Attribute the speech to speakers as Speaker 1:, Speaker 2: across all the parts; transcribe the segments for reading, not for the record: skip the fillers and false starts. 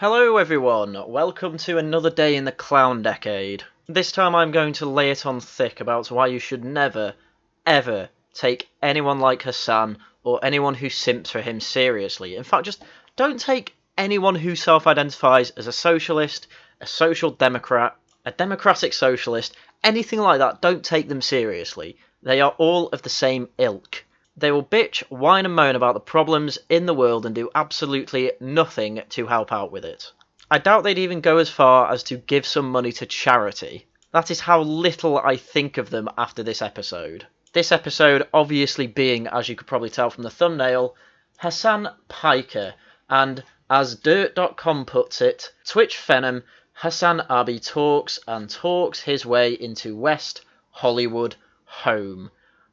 Speaker 1: Hello everyone, welcome to another day in the clown decade. This time I'm going to lay it on thick about why you should never, ever take anyone like Hasan or anyone who simps for him seriously. In fact, just don't take anyone who self-identifies as a socialist, a social democrat, a democratic socialist, anything like that. Don't take them seriously. They are all of the same ilk. They will bitch, whine and moan about the problems in the world and do absolutely nothing to help out with it. I doubt they'd even go as far as to give some money to charity. That is how little I think of them after this episode. This episode obviously being, as you could probably tell from the thumbnail, Hasan Piker, and as Dirt.com puts it, Twitch Phenom, Hasan Abi talks and talks his way into West Hollywood home.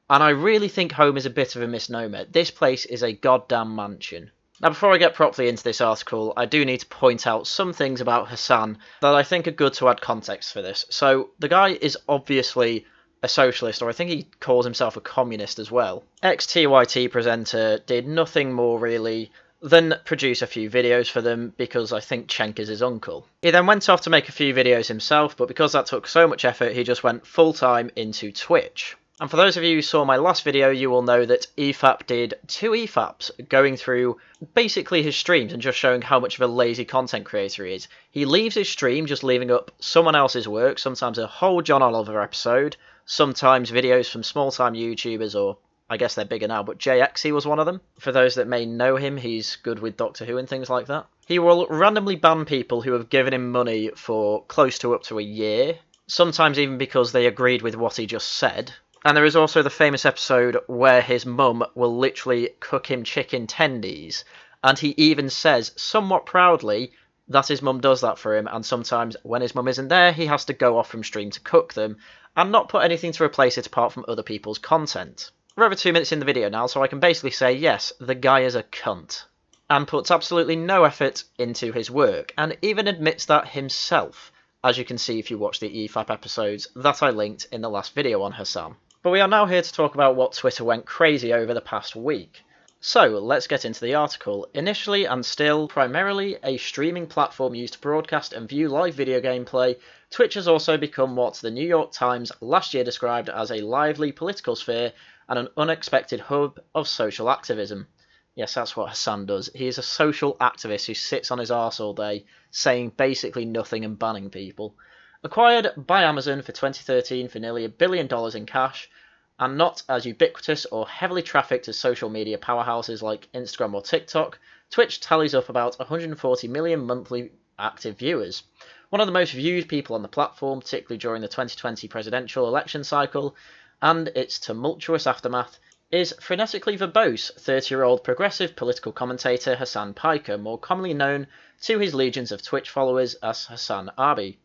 Speaker 1: And I really think home is a bit of a misnomer. This place is a goddamn mansion. Now, before I get properly into this article, I do need to point out some things about Hasan that I think are good to add context for this. So, the guy is obviously a socialist, or I think he calls himself a communist as well. Ex-TYT presenter, did nothing more really than produce a few videos for them because I think Cenk is his uncle. He then went off to make a few videos himself, but because that took so much effort, he just went full-time into Twitch. And for those of you who saw my last video, you will know that EFAP did 2 EFAPs going through basically his streams and just showing how much of a lazy content creator he is. He leaves his stream just leaving up someone else's work, sometimes a whole John Oliver episode, sometimes videos from small-time YouTubers, or I guess they're bigger now, but JXE was one of them. For those that may know him, he's good with Doctor Who and things like that. He will randomly ban people who have given him money for close to up to a year, sometimes even because they agreed with what he just said. And there is also the famous episode where his mum will literally cook him chicken tendies, and he even says, somewhat proudly, that his mum does that for him, and sometimes when his mum isn't there, he has to go off from stream to cook them, and not put anything to replace it apart from other people's content. We're over 2 minutes in the video now, so I can basically say, yes, the guy is a cunt, and puts absolutely no effort into his work, and even admits that himself, as you can see if you watch the EFAP episodes that I linked in the last video on Hasan. But we are now here to talk about what Twitter went crazy over the past week. So, let's get into the article. Initially and still primarily a streaming platform used to broadcast and view live video gameplay, Twitch has also become what the New York Times last year described as a lively political sphere and an unexpected hub of social activism. Yes, that's what Hasan does. He is a social activist who sits on his arse all day, saying basically nothing and banning people. Acquired by Amazon for 2013 for nearly $1 billion in cash, and not as ubiquitous or heavily trafficked as social media powerhouses like Instagram or TikTok, Twitch tallies up about 140 million monthly active viewers. One of the most viewed people on the platform, particularly during the 2020 presidential election cycle, and its tumultuous aftermath, is frenetically verbose 30-year-old progressive political commentator Hasan Piker, more commonly known to his legions of Twitch followers as Hasan Abi.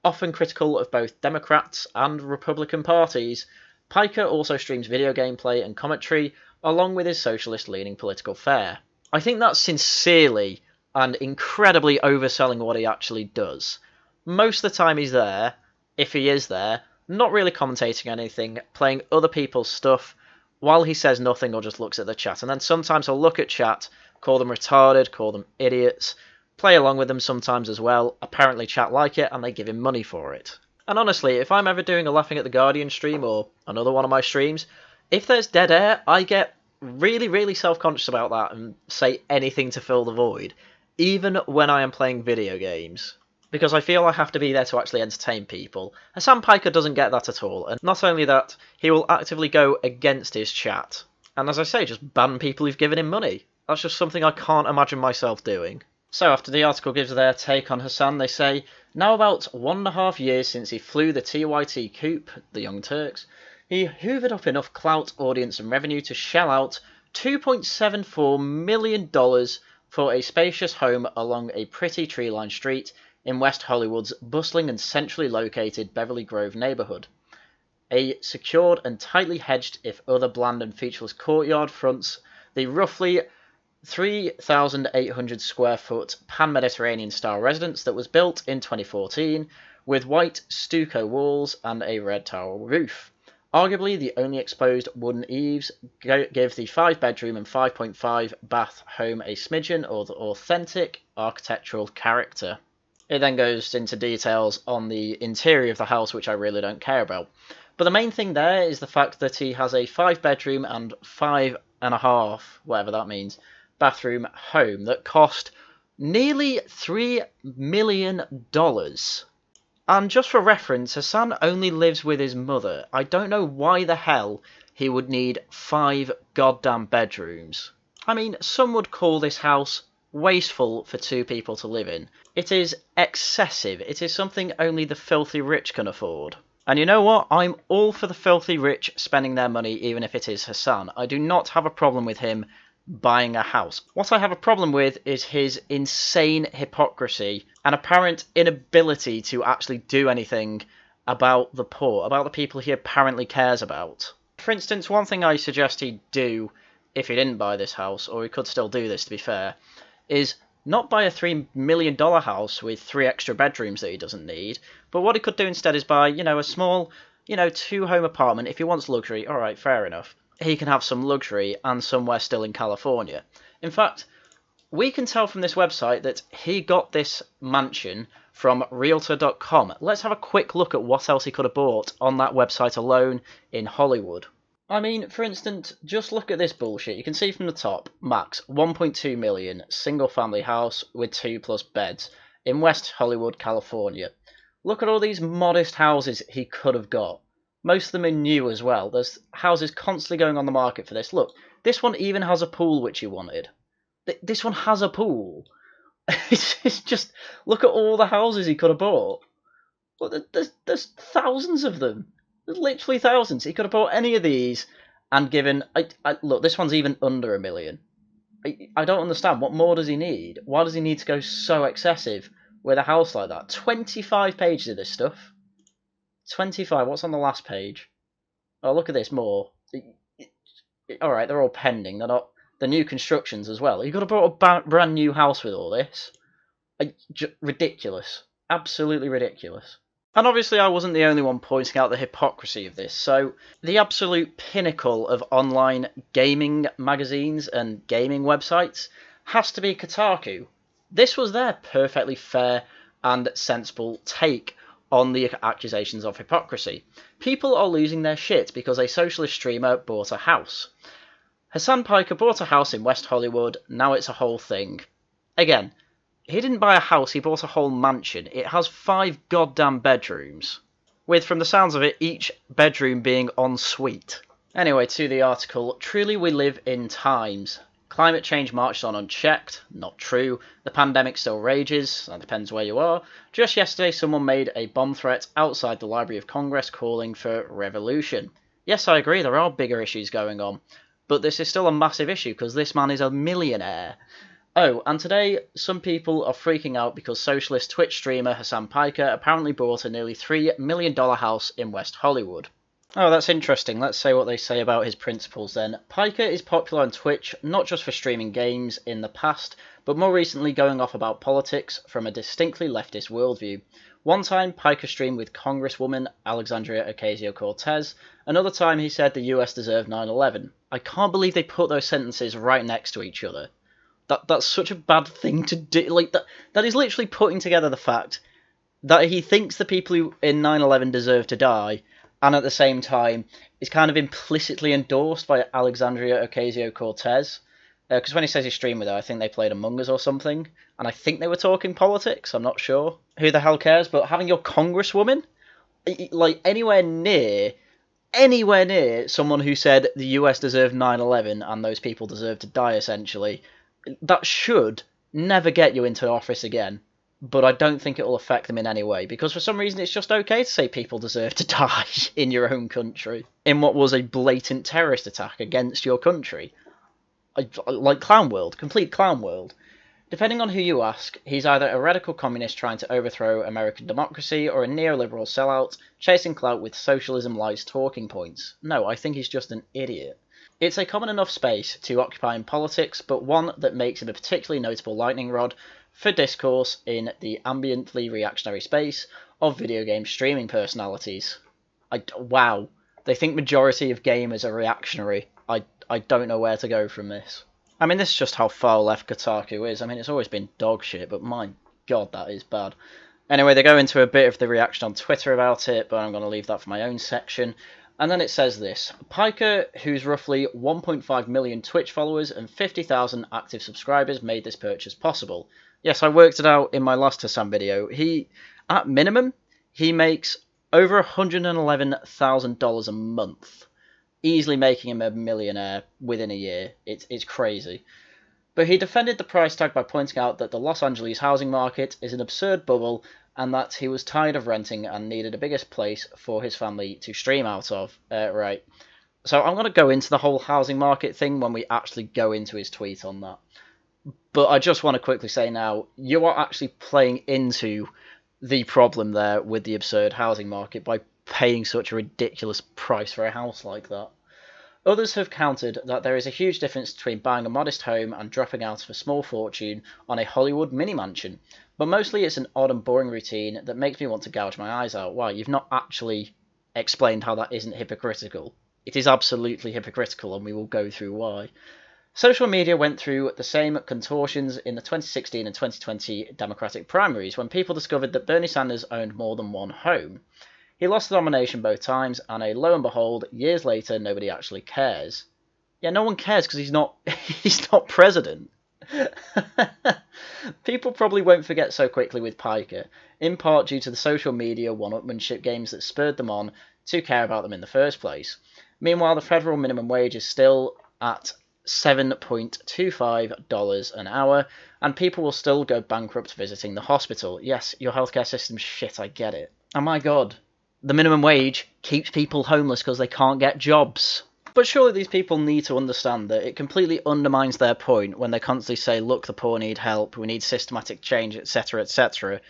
Speaker 1: Often critical of both Democrats and Republican parties, Piker also streams video gameplay and commentary, along with his socialist-leaning political fare. I think that's sincerely and incredibly overselling what he actually does. Most of the time he's there, if he is there, not really commentating anything, playing other people's stuff, while he says nothing or just looks at the chat. And then sometimes he'll look at chat, call them retarded, call them idiots, play along with them sometimes as well, apparently chat like it, and they give him money for it. And honestly, if I'm ever doing a Laughing at the Guardian stream, or another one of my streams, if there's dead air, I get really self-conscious about that and say anything to fill the void, even when I am playing video games. Because I feel I have to be there to actually entertain people. Hasan Piker doesn't get that at all, and not only that, he will actively go against his chat. And as I say, just ban people who've given him money. That's just something I can't imagine myself doing. So after the article gives their take on Hasan, they say, now about 1.5 years since he flew the TYT coup, the Young Turks, he hoovered up enough clout, audience and revenue to shell out $2.74 million for a spacious home along a pretty tree-lined street in West Hollywood's bustling and centrally located Beverly Grove neighborhood. A secured and tightly hedged, if other bland and featureless courtyard fronts the roughly 3,800 square foot pan-Mediterranean style residence that was built in 2014 with white stucco walls and a red tile roof. Arguably, the only exposed wooden eaves give the 5-bedroom and 5.5 bath home a smidgen of authentic architectural character. It then goes into details on the interior of the house, which I really don't care about. But the main thing there is the fact that he has a 5-bedroom and 5.5, whatever that means, bathroom home that cost nearly $3 million. And just for reference, Hasan only lives with his mother. I don't know why the hell he would need 5 goddamn bedrooms. I mean, some would call this house wasteful for 2 people to live in. It is excessive. It is something only the filthy rich can afford. And you know what? I'm all for the filthy rich spending their money, even if it is Hasan. I do not have a problem with him buying a house. What I have a problem with is his insane hypocrisy and apparent inability to actually do anything about the poor, about the people he apparently cares about. For instance, one thing I suggest he do if he didn't buy this house, or he could still do this to be fair, is not buy a $3 million house with 3 extra bedrooms that he doesn't need, but what he could do instead is buy, a small, 2-home apartment. If he wants luxury, alright, fair enough. He can have some luxury and somewhere still in California. In fact, we can tell from this website that he got this mansion from Realtor.com. Let's have a quick look at what else he could have bought on that website alone in Hollywood. I mean, for instance, just look at this bullshit. You can see from the top, max 1.2 million, single family house with 2+ beds in West Hollywood, California. Look at all these modest houses he could have got. Most of them are new as well. There's houses constantly going on the market for this. Look, this one even has a pool which he wanted. This one has a pool. It's just, look at all the houses he could have bought. Look, there's thousands of them. There's literally thousands. He could have bought any of these and given... look, this one's even under $1 million. I don't understand. What more does he need? Why does he need to go so excessive with a house like that? 25 pages of this stuff. 25. What's on the last page? Oh, look at this. More. Alright, they're all pending. They're not... The new constructions as well. You could have bought a brand new house with all this. Ridiculous. Absolutely ridiculous. And obviously I wasn't the only one pointing out the hypocrisy of this, so the absolute pinnacle of online gaming magazines and gaming websites has to be Kotaku. This was their perfectly fair and sensible take on the accusations of hypocrisy. People are losing their shit because a socialist streamer bought a house. Hasan Piker bought a house in West Hollywood, now it's a whole thing. Again, he didn't buy a house, he bought a whole mansion. It has 5 goddamn bedrooms. With, from the sounds of it, each bedroom being en suite. Anyway, to the article. Truly we live in times. Climate change marches on unchecked. Not true. The pandemic still rages. That depends where you are. Just yesterday someone made a bomb threat outside the Library of Congress calling for revolution. Yes, I agree, there are bigger issues going on. But this is still a massive issue because this man is a millionaire. Oh, and today, some people are freaking out because socialist Twitch streamer Hasan Piker apparently bought a nearly $3 million house in West Hollywood. Oh, that's interesting. Let's say what they say about his principles then. Piker is popular on Twitch, not just for streaming games in the past, but more recently going off about politics from a distinctly leftist worldview. One time, Piker streamed with Congresswoman Alexandria Ocasio-Cortez. Another time, he said the US deserved 9/11. I can't believe they put those sentences right next to each other. That's such a bad thing to do. Like that is literally putting together the fact that he thinks the people who in 9/11 deserve to die, and at the same time is kind of implicitly endorsed by Alexandria Ocasio-Cortez. Because when he says he streamed with her, I think they played Among Us or something, and I think they were talking politics. I'm not sure. Who the hell cares? But having your congresswoman, like anywhere near someone who said the US deserved 9/11 and those people deserve to die, essentially. That should never get you into office again, but I don't think it will affect them in any way, because for some reason it's just okay to say people deserve to die in your own country, in what was a blatant terrorist attack against your country. Like Clown World, complete Clown World. Depending on who you ask, he's either a radical communist trying to overthrow American democracy or a neoliberal sellout chasing clout with socialism lies talking points. No, I think he's just an idiot. It's a common enough space to occupy in politics, but one that makes him a particularly notable lightning rod for discourse in the ambiently reactionary space of video game streaming personalities. Wow. They think majority of gamers are reactionary. I don't know where to go from this. I mean, this is just how far left Kotaku is. I mean, it's always been dog shit, but my god, that is bad. Anyway, they go into a bit of the reaction on Twitter about it, but I'm going to leave that for my own section. And then it says this: Piker, who's roughly 1.5 million Twitch followers and 50,000 active subscribers, made this purchase possible. Yes, I worked it out in my last Hasan video. At minimum, he makes over $111,000 a month, easily making him a millionaire within a year. It's crazy. But he defended the price tag by pointing out that the Los Angeles housing market is an absurd bubble and that he was tired of renting and needed a bigger place for his family to stream out of. Right. So I'm going to go into the whole housing market thing when we actually go into his tweet on that. But I just want to quickly say now, you are actually playing into the problem there with the absurd housing market by paying such a ridiculous price for a house like that. Others have countered that there is a huge difference between buying a modest home and dropping out of a small fortune on a Hollywood mini-mansion, but mostly it's an odd and boring routine that makes me want to gouge my eyes out. Why? You've not actually explained how that isn't hypocritical. It is absolutely hypocritical, and we will go through why. Social media went through the same contortions in the 2016 and 2020 Democratic primaries when people discovered that Bernie Sanders owned more than one home. He lost the nomination both times, and lo and behold, years later, nobody actually cares. Yeah, no one cares because he's not president. People probably won't forget so quickly with Piker, in part due to the social media one-upmanship games that spurred them on to care about them in the first place. Meanwhile, the federal minimum wage is still at $7.25 an hour, and people will still go bankrupt visiting the hospital. Yes, your healthcare system's shit, I get it. And my god, the minimum wage keeps people homeless because they can't get jobs. But surely these people need to understand that it completely undermines their point when they constantly say, look, the poor need help, we need systematic change, etc., etc.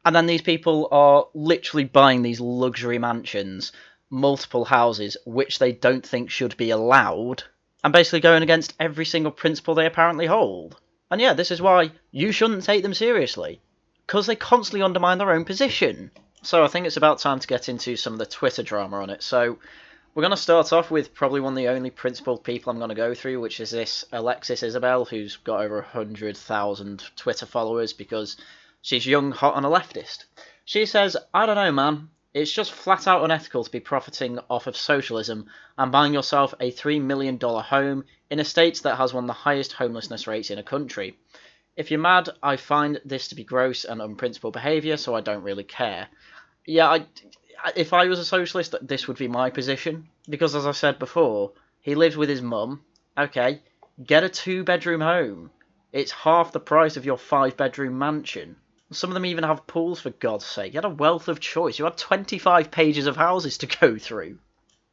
Speaker 1: And then these people are literally buying these luxury mansions, multiple houses, which they don't think should be allowed, and basically going against every single principle they apparently hold. And yeah, this is why you shouldn't take them seriously, because they constantly undermine their own position. So I think it's about time to get into some of the Twitter drama on it. So we're going to start off with probably one of the only principled people I'm going to go through, which is this Alexis Isabel, who's got over 100,000 Twitter followers because she's young, hot, and a leftist. She says, I don't know, man. It's just flat out unethical to be profiting off of socialism and buying yourself a $3 million home in a state that has one of the highest homelessness rates in a country. If you're mad, I find this to be gross and unprincipled behaviour, so I don't really care. Yeah, if I was a socialist, this would be my position. Because as I said before, he lives with his mum. Okay, get a 2-bedroom home. It's half the price of your 5-bedroom mansion. Some of them even have pools, for God's sake. You had a wealth of choice. You had 25 pages of houses to go through.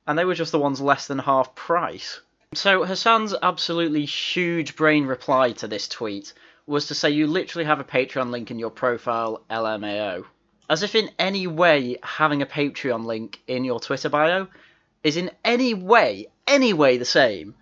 Speaker 1: And they were just the ones less than half price. So Hasan's absolutely huge brain reply to this tweet was to say you literally have a Patreon link in your profile, LMAO. As if in any way having a Patreon link in your Twitter bio is in any way the same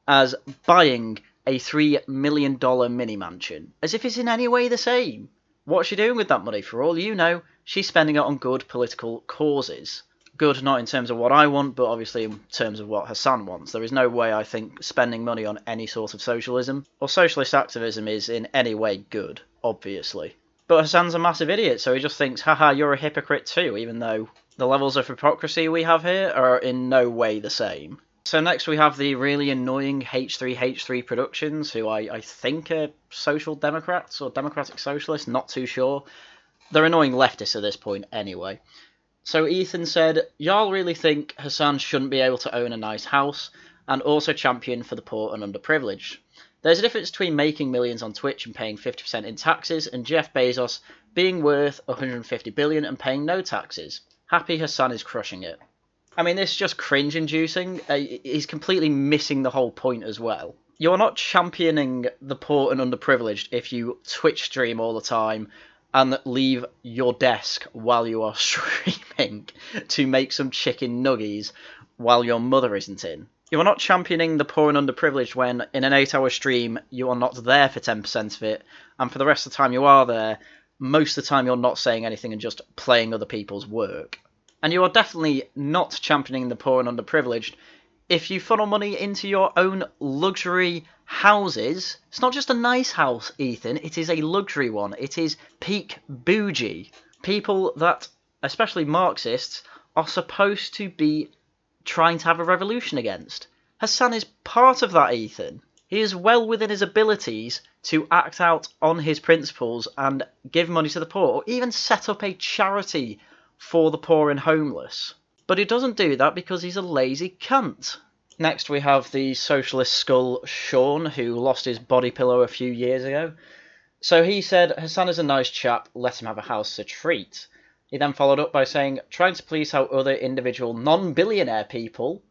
Speaker 1: as buying a $3 million mini-mansion. As if it's in any way the same. What's she doing with that money? For all you know, she's spending it on good political causes. Good not in terms of what I want, but obviously in terms of what Hasan wants. There is no way I think spending money on any sort of socialism or socialist activism is in any way good, obviously. But Hasan's a massive idiot, so he just thinks, haha, you're a hypocrite too, even though the levels of hypocrisy we have here are in no way the same. So next we have the really annoying H3H3 Productions, who I think are social democrats or democratic socialists, not too sure. They're annoying leftists at this point anyway. So Ethan said, y'all really think Hasan shouldn't be able to own a nice house and also champion for the poor and underprivileged. There's a difference between making millions on Twitch and paying 50% in taxes and Jeff Bezos being worth $150 billion and paying no taxes. Happy Hasan is crushing it. I mean, this is just cringe-inducing. He's completely missing the whole point as well. You're not championing the poor and underprivileged if you Twitch stream all the time and leave your desk while you are streaming to make some chicken nuggies while your mother isn't in. You are not championing the poor and underprivileged when, in an 8-hour stream, you are not there for 10% of it, and for the rest of the time you are there, most of the time you're not saying anything and just playing other people's work. And you are definitely not championing the poor and underprivileged if you funnel money into your own luxury houses. It's not just a nice house, Ethan, it is a luxury one. It is peak bougie. People that, especially Marxists, are supposed to be trying to have a revolution against. Hasan is part of that, Ethan. He is well within his abilities to act out on his principles and give money to the poor, or even set up a charity for the poor and homeless. But he doesn't do that because he's a lazy cunt. Next we have the socialist skull Sean, who lost his body pillow a few years ago. So he said, Hasan is a nice chap, let him have a house to treat. He then followed up by saying, trying to please how other individual non-billionaire people,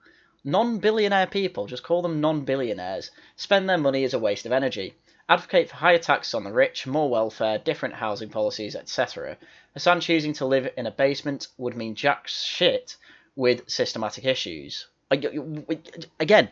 Speaker 1: just call them non-billionaires, spend their money is a waste of energy. Advocate for higher taxes on the rich, more welfare, different housing policies, etc. Hasan choosing to live in a basement would mean jack shit with systematic issues. Again,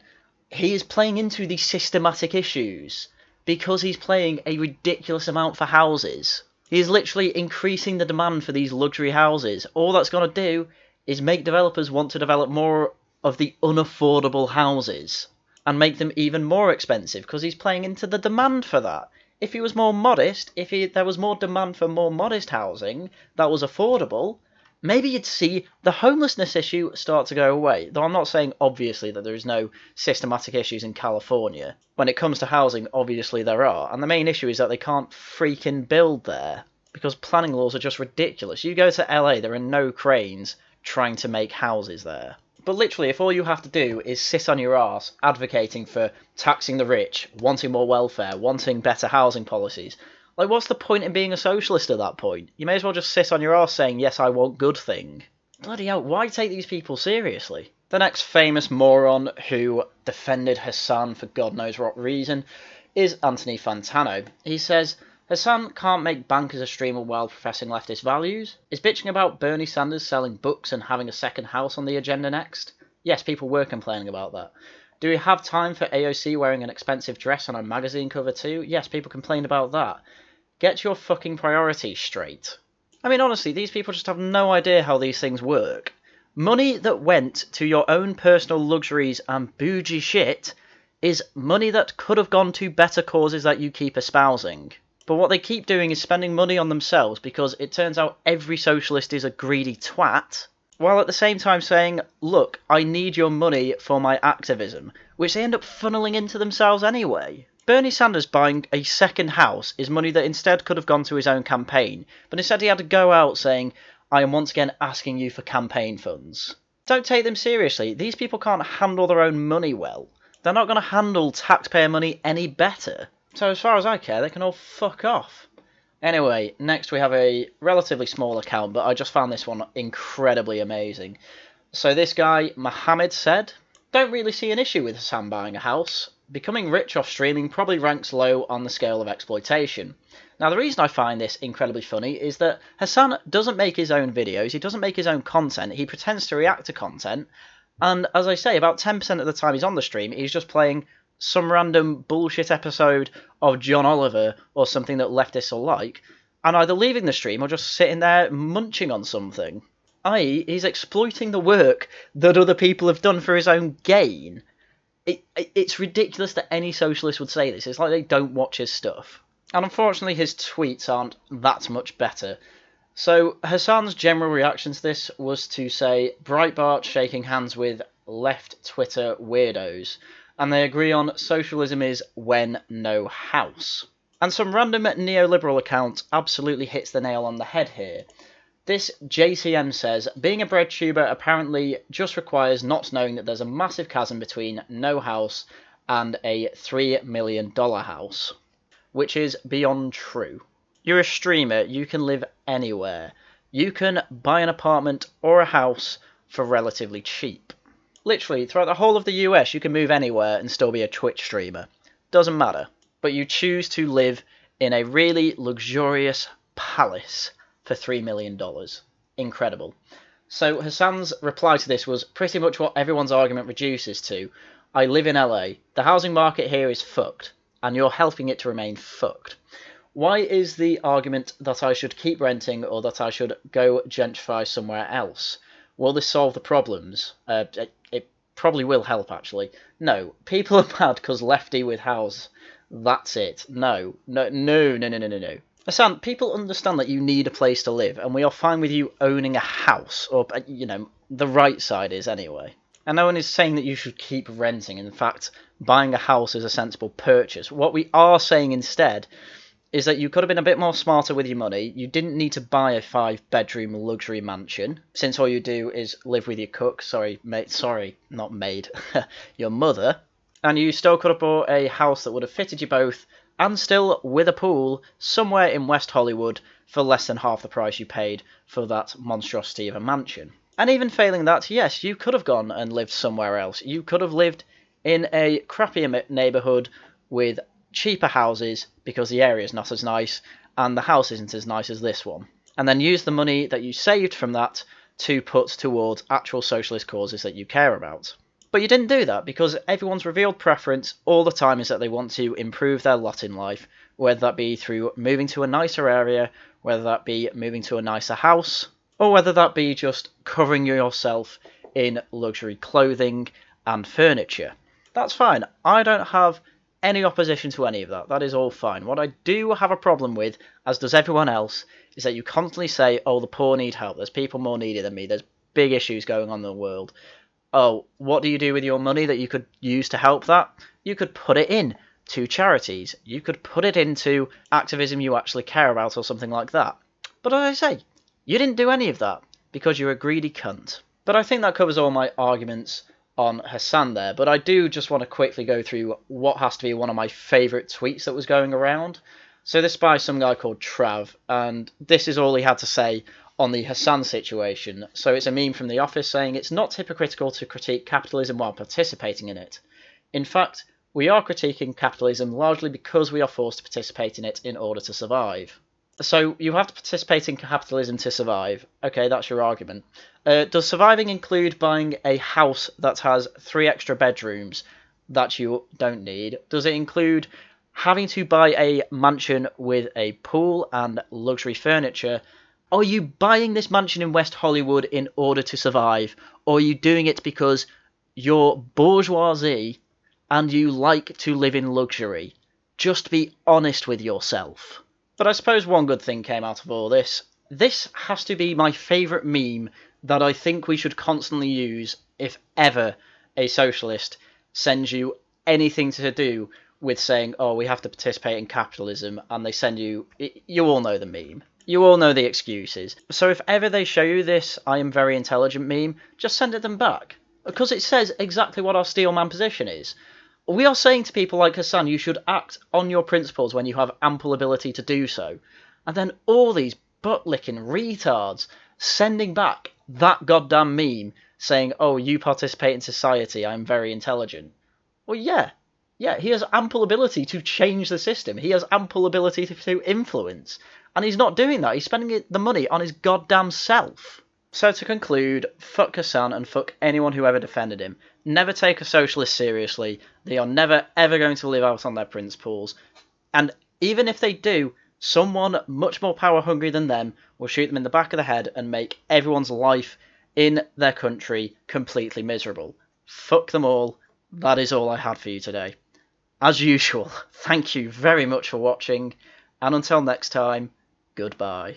Speaker 1: he is playing into the systematic issues because he's paying a ridiculous amount for houses. He is literally increasing the demand for these luxury houses. All that's going to do is make developers want to develop more of the unaffordable houses and make them even more expensive because he's playing into the demand for that. If he was more modest, there was more demand for more modest housing that was affordable, maybe you'd see the homelessness issue start to go away. Though I'm not saying, obviously, that there is no systematic issues in California. When it comes to housing, obviously there are. And the main issue is that they can't freaking build there because planning laws are just ridiculous. You go to LA, there are no cranes trying to make houses there. But literally, if all you have to do is sit on your arse advocating for taxing the rich, wanting more welfare, wanting better housing policies, like, what's the point in being a socialist at that point? You may as well just sit on your arse saying, yes, I want good thing. Bloody hell, why take these people seriously? The next famous moron who defended Hasan for God knows what reason is Anthony Fantano. He says, Hasan can't make bank as a streamer while professing leftist values? Is bitching about Bernie Sanders selling books and having a second house on the agenda next? Yes, people were complaining about that. Do we have time for AOC wearing an expensive dress on a magazine cover too? Yes, people complained about that. Get your fucking priorities straight. I mean, honestly, these people just have no idea how these things work. Money that went to your own personal luxuries and bougie shit is money that could have gone to better causes that you keep espousing. But what they keep doing is spending money on themselves because it turns out every socialist is a greedy twat, while at the same time saying, look, I need your money for my activism, which they end up funneling into themselves anyway. Bernie Sanders buying a second house is money that instead could have gone to his own campaign, but instead he had to go out saying, I am once again asking you for campaign funds. Don't take them seriously. These people can't handle their own money well. They're not going to handle taxpayer money any better. So as far as I care, they can all fuck off. Anyway, next we have a relatively small account, but I just found this one incredibly amazing. So this guy, Mohammed, said, don't really see an issue with Hasan buying a house. Becoming rich off streaming probably ranks low on the scale of exploitation. Now the reason I find this incredibly funny is that Hasan doesn't make his own videos, he doesn't make his own content, he pretends to react to content, and as I say, about 10% of the time he's on the stream, he's just playing some random bullshit episode of John Oliver or something that leftists will like, and either leaving the stream or just sitting there munching on something. I.e., he's exploiting the work that other people have done for his own gain. It's ridiculous that any socialist would say this. It's like they don't watch his stuff. And unfortunately his tweets aren't that much better. So Hasan's general reaction to this was to say Breitbart shaking hands with left Twitter weirdos, and they agree on socialism is when no house. And some random neoliberal account absolutely hits the nail on the head here. This JCM says, being a bread tuber apparently just requires not knowing that there's a massive chasm between no house and a $3 million house, which is beyond true. You're a streamer, you can live anywhere. You can buy an apartment or a house for relatively cheap. Literally, throughout the whole of the US, you can move anywhere and still be a Twitch streamer. Doesn't matter. But you choose to live in a really luxurious palace for $3 million. Incredible. So Hasan's reply to this was pretty much what everyone's argument reduces to. I live in LA. The housing market here is fucked, and you're helping it to remain fucked. Why is the argument that I should keep renting or that I should go gentrify somewhere else? Will this solve the problems? It probably will help, actually. No, people are mad because Lefty with house. That's it. No. Hasan, people understand that you need a place to live, and we are fine with you owning a house, or, the right side is anyway. And no one is saying that you should keep renting. In fact, buying a house is a sensible purchase. What we are saying instead is that you could have been a bit more smarter with your money. You didn't need to buy a 5-bedroom luxury mansion, since all you do is live with your cook, not maid, your mother, and you still could have bought a house that would have fitted you both, and still with a pool, somewhere in West Hollywood, for less than half the price you paid for that monstrosity of a mansion. And even failing that, yes, you could have gone and lived somewhere else. You could have lived in a crappier neighbourhood with cheaper houses because the area is not as nice and the house isn't as nice as this one. And then use the money that you saved from that to put towards actual socialist causes that you care about. But you didn't do that because everyone's revealed preference all the time is that they want to improve their lot in life, whether that be through moving to a nicer area, whether that be moving to a nicer house, or whether that be just covering yourself in luxury clothing and furniture. That's fine. I don't have any opposition to any of that. That is all fine. What I do have a problem with, as does everyone else, is that you constantly say, oh, the poor need help. There's people more needy than me. There's big issues going on in the world. Oh, what do you do with your money that you could use to help that? You could put it in to charities. You could put it into activism you actually care about or something like that. But as I say, you didn't do any of that because you're a greedy cunt. But I think that covers all my arguments on Hasan there. But I do just want to quickly go through what has to be one of my favourite tweets that was going around. So this by some guy called Trav, and this is all he had to say on the Hasan situation. So it's a meme from The Office saying it's not hypocritical to critique capitalism while participating in it. In fact, we are critiquing capitalism largely because we are forced to participate in it in order to survive. So you have to participate in capitalism to survive. Okay, that's your argument. Does surviving include buying a house that has 3 extra bedrooms that you don't need? Does it include having to buy a mansion with a pool and luxury furniture? Are you buying this mansion in West Hollywood in order to survive? Or are you doing it because you're bourgeoisie and you like to live in luxury? Just be honest with yourself. But I suppose one good thing came out of all this. This has to be my favourite meme that I think we should constantly use if ever a socialist sends you anything to do with saying, oh, we have to participate in capitalism, and they send you... You all know the meme. You all know the excuses. So if ever they show you this I am very intelligent meme, just send it them back. Because it says exactly what our steelman position is. We are saying to people like Hasan, you should act on your principles when you have ample ability to do so. And then all these butt-licking retards sending back that goddamn meme saying, oh, you participate in society, I'm very intelligent. Well, yeah, he has ample ability to change the system. He has ample ability to influence. And he's not doing that. He's spending the money on his goddamn self. So to conclude, fuck Hasan and fuck anyone who ever defended him. Never take a socialist seriously. They are never ever going to live out on their principles. And even if they do, someone much more power hungry than them will shoot them in the back of the head and make everyone's life in their country completely miserable. Fuck them all. That is all I had for you today. As usual, thank you very much for watching, and until next time, goodbye.